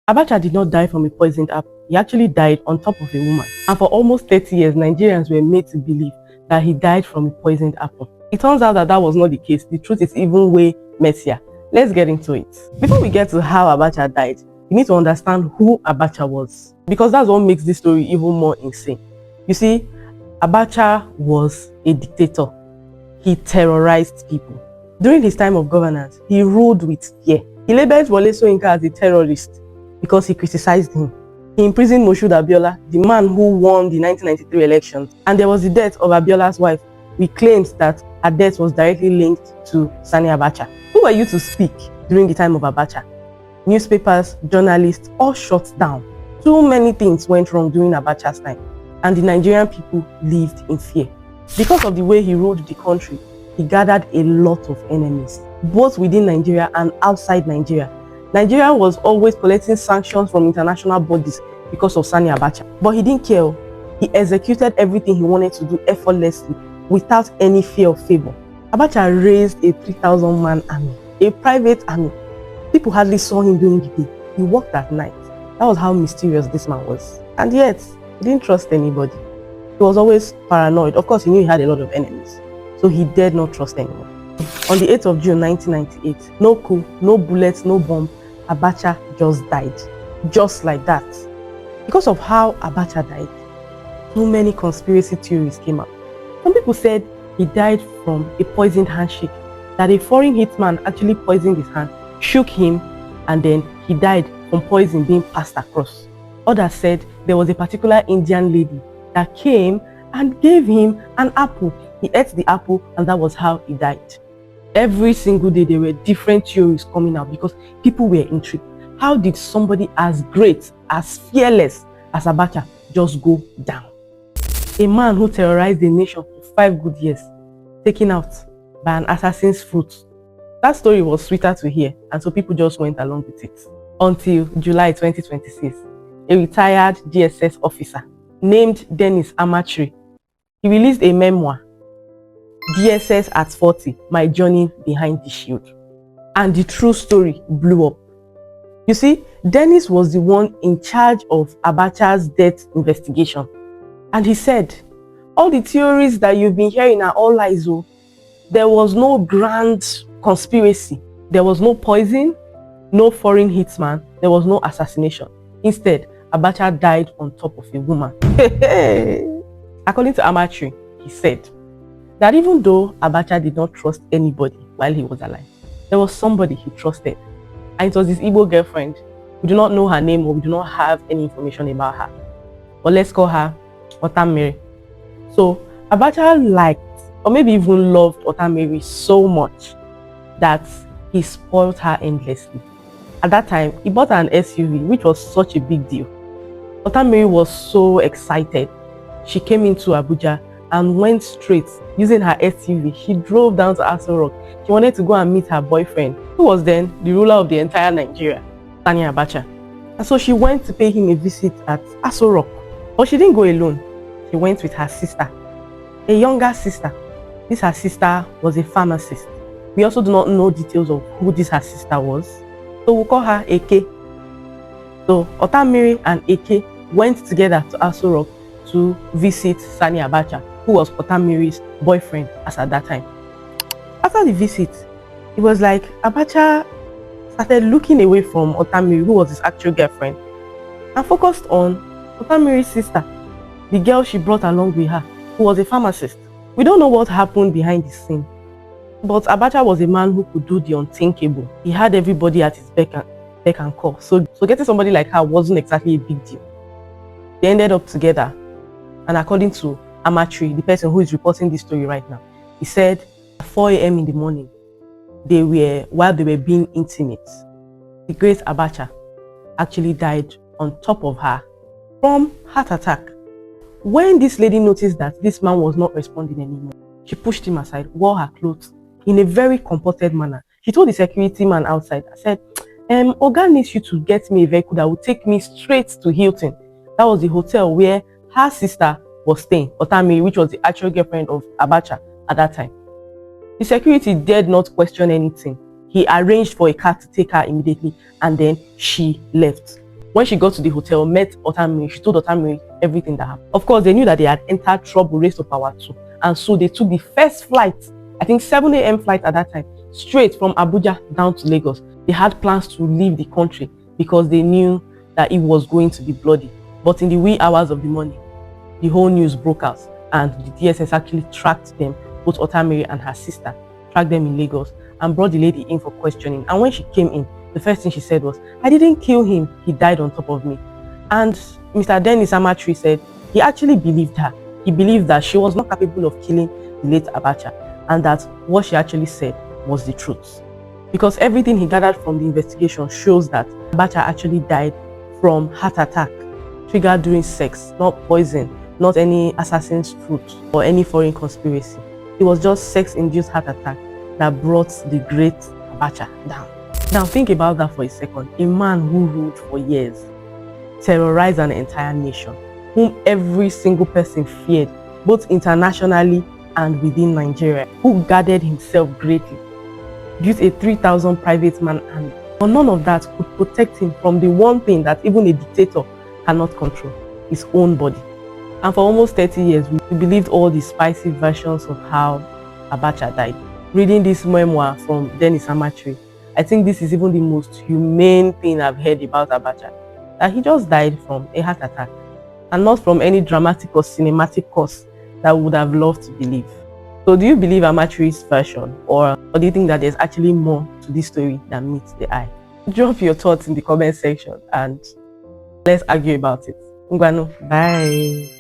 Abacha did not die from a poisoned apple. He actually died on top of a woman. And for almost 30 years, Nigerians were made to believe that he died from a poisoned apple. It turns out that that was not the case. The truth is even way messier. Let's get into it. Before we get to how Abacha died, you need to understand who Abacha was, because that's what makes this story even more insane. You see, Abacha was a dictator. He terrorized people. During his time of governance, he ruled with fear. He labeled Wole Soyinka as a terrorist because he criticized him. He imprisoned Moshood Abiola, the man who won the 1993 elections. And there was the death of Abiola's wife, with claims that her death was directly linked to Sani Abacha. Who were you to speak during the time of Abacha? Newspapers, journalists, all shut down. Too many things went wrong during Abacha's time, and the Nigerian people lived in fear. Because of the way he ruled the country, he gathered a lot of enemies, both within Nigeria and outside Nigeria. Nigeria was always collecting sanctions from international bodies because of Sani Abacha. But he didn't care. He executed everything he wanted to do effortlessly, without any fear of favor. Abacha raised a 3,000-man army, a private army. People hardly saw him during the day. He worked at night. That was how mysterious this man was. And yet, he didn't trust anybody. He was always paranoid. Of course, he knew he had a lot of enemies, so he dared not trust anyone. On the 8th of June 1998, no coup, no bullets, no bomb, Abacha just died. Just like that. Because of how Abacha died, so many conspiracy theories came out. Some people said he died from a poisoned handshake, that a foreign hitman actually poisoned his hand, shook him, and then he died from poison being passed across. Others said there was a particular Indian lady that came and gave him an apple. He ate the apple, and that was how he died. Every single day there were different theories coming out because people were intrigued. How did somebody as great, as fearless as Abacha just go down? A man who terrorized the nation for 5 good years, taken out by an assassin's fruit. That story was sweeter to hear, and so people just went along with it. Until July 2026, a retired DSS officer named Dennis Amachree, he released a memoir, DSS at 40, My Journey Behind the Shield. And the true story blew up. You see, Dennis was the one in charge of Abacha's death investigation. And he said, all the theories that you've been hearing are all lies. There was no grand conspiracy. There was no poison, no foreign hitman. There was no assassination. Instead, Abacha died on top of a woman. According to Amachree, he said that even though Abacha did not trust anybody while he was alive, there was somebody he trusted. And it was his Igbo girlfriend. We do not know her name, or we do not have any information about her. But let's call her Otamiri. So Abacha liked, or maybe even loved Otamiri so much that he spoiled her endlessly. At that time, he bought her an SUV, which was such a big deal. Otamiri was so excited. She came into Abuja and went straight using her SUV. She drove down to Aso Rock. She wanted to go and meet her boyfriend, who was then the ruler of the entire Nigeria, Sani Abacha. And so she went to pay him a visit at Aso Rock. But she didn't go alone. She went with her sister, a younger sister. This her sister was a pharmacist. We also do not know details of who this her sister was, so we'll call her Eke. So Otamiri and Eke went together to Aso Rock to visit Sani Abacha, who was Otamiri's boyfriend as at that time. After the visit, it was like Abacha started looking away from Otamiri, who was his actual girlfriend, and focused on Otamiri's sister, the girl she brought along with her, who was a pharmacist. We don't know what happened behind the scene, but Abacha was a man who could do the unthinkable. He had everybody at his beck and call. So getting somebody like her wasn't exactly a big deal. They ended up together, and according to Amachree, the person who is reporting this story right now, he said at 4 a.m. in the morning, while they were being intimate, the great Abacha actually died on top of her from heart attack. When this lady noticed that this man was not responding anymore, she pushed him aside, wore her clothes in a very comported manner. She told the security man outside, I said, Oga needs you to get me a vehicle that will take me straight to Hilton. That was the hotel where her sister was staying, Otamiri, which was the actual girlfriend of Abacha at that time. The security dared not question anything. He arranged for a car to take her immediately, and then she left. When she got to the hotel, met Otamiri, she told Otamiri everything that happened. Of course, they knew that they had entered trouble, raised to power 2. And so they took the first flight, I think 7 a.m. flight at that time, straight from Abuja down to Lagos. They had plans to leave the country because they knew that it was going to be bloody. But in the wee hours of the morning, the whole news broke out, and the DSS actually tracked them, both Otamiri and her sister, tracked them in Lagos and brought the lady in for questioning. And when she came in, the first thing she said was, "I didn't kill him, he died on top of me." And Mr. Dennis Amachree said he actually believed her. He believed that she was not capable of killing the late Abacha, and that what she actually said was the truth. Because everything he gathered from the investigation shows that Abacha actually died from heart attack, triggered during sex, not poison, not any assassin's fruit or any foreign conspiracy. It was just sex-induced heart attack that brought the great Abacha down. Now think about that for a second. A man who ruled for years, terrorized an entire nation, whom every single person feared, both internationally and within Nigeria, who guarded himself greatly, built a 3,000 private man army. But none of that could protect him from the one thing that even a dictator cannot control, his own body. And for almost 30 years, we believed all the spicy versions of how Abacha died. Reading this memoir from Dennis Amachree, I think this is even the most humane thing I've heard about Abacha, that he just died from a heart attack, and not from any dramatic or cinematic cause that we would have loved to believe. So do you believe Amachree's version, or do you think that there's actually more to this story than meets the eye? Drop your thoughts in the comment section and let's argue about it. Ngwanu, bye.